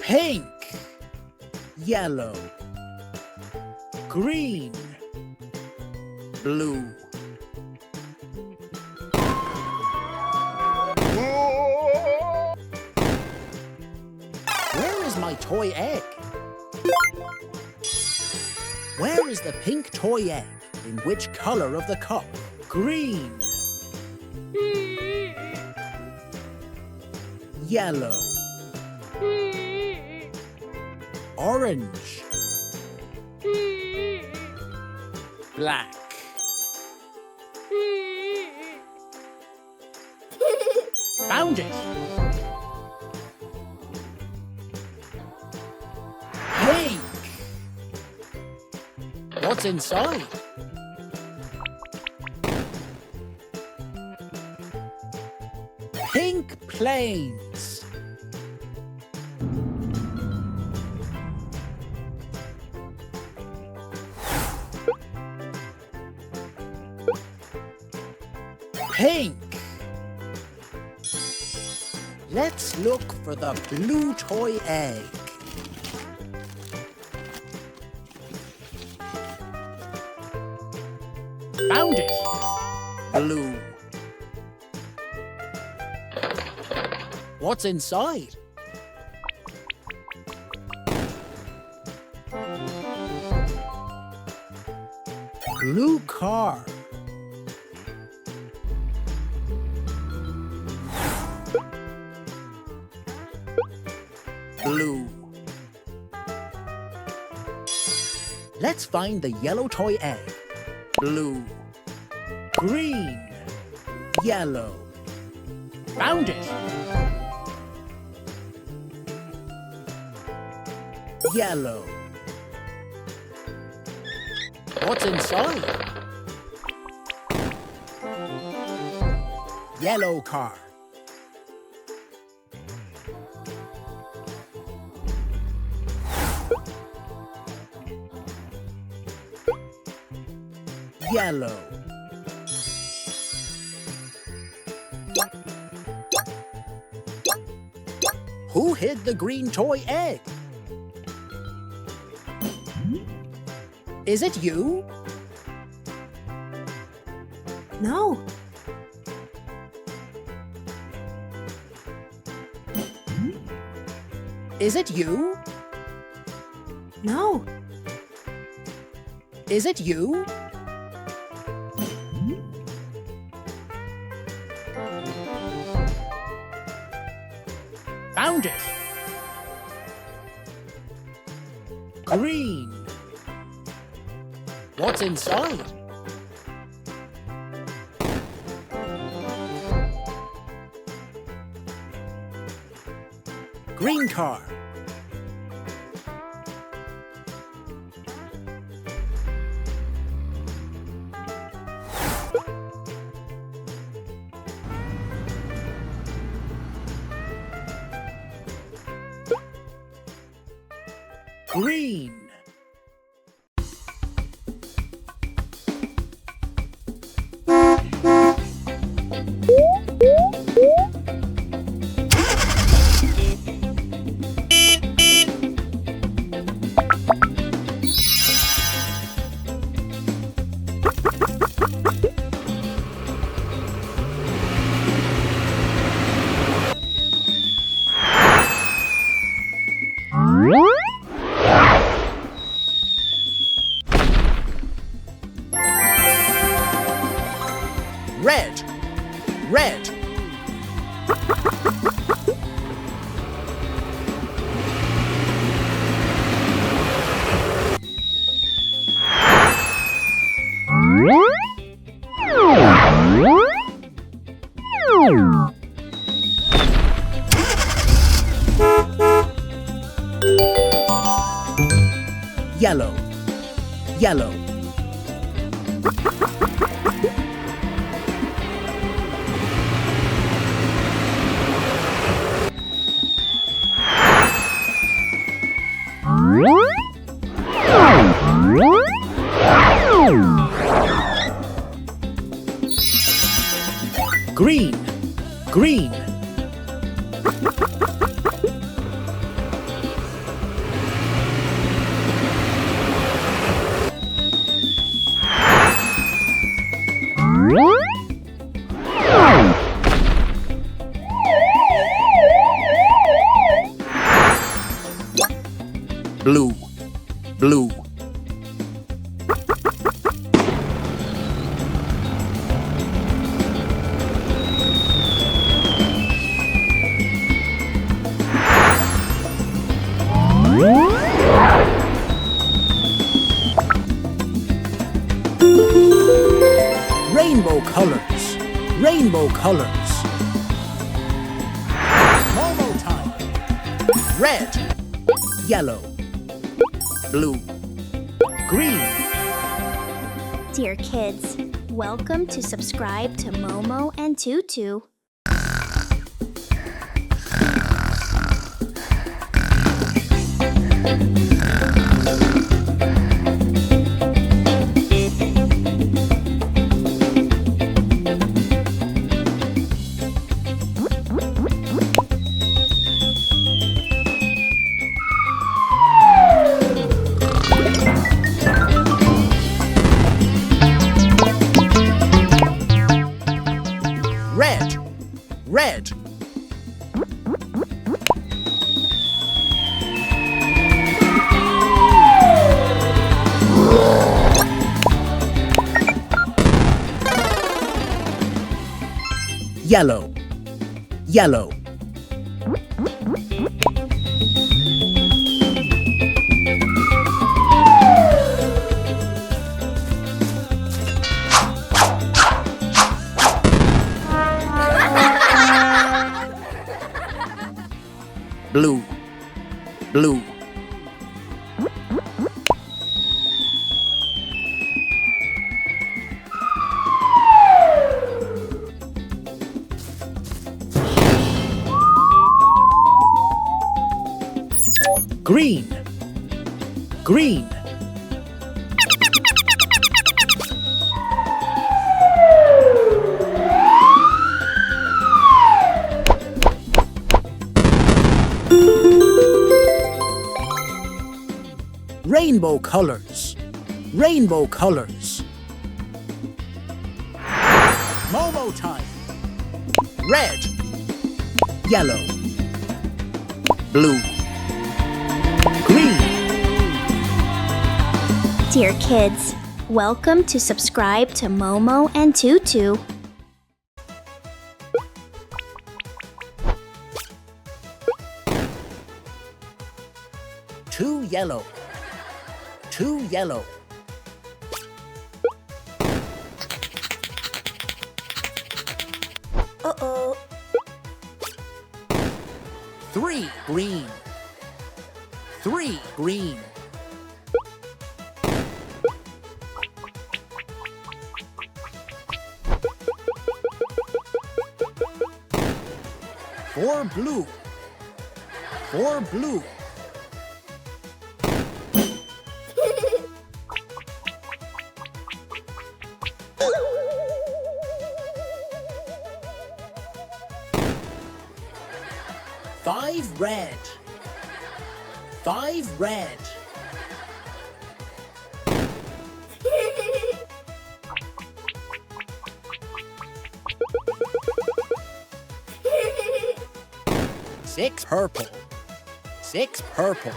Pink, yellow, green, blue. Where is my toy egg? Where is the pink toy egg? In which color of the cup? Green, yellow, orange, black. Found it! Pink! What's inside? Pink planes. Pink. Let's look for the blue toy egg. Found it. Blue. What's inside? Blue car. Blue. Let's find the yellow toy egg. Blue. Green. Yellow. Found it. Yellow. What's inside? Yellow car. Yellow. Who hid the green toy egg? Is it you? No. Is it you? No. Is it you? Found it. Green. What's inside? Green car. Green. Red. Red. Yellow. Yellow. Green. Green. blue, blue. Rainbow colors, rainbow colors. Momo time. Red, yellow, blue, green. Dear kids, welcome to subscribe to Momo and Tutu. Red, red. Yellow, yellow. Blue, blue. Green, green. Rainbow colors, rainbow colors. Momo time. Red, yellow, blue, green. Dear kids, welcome to subscribe to Momo and Tutu. Two yellow, two yellow. Uh-oh. Three green, three green. Four blue, four blue. Five red, five red. Six purple, six purple.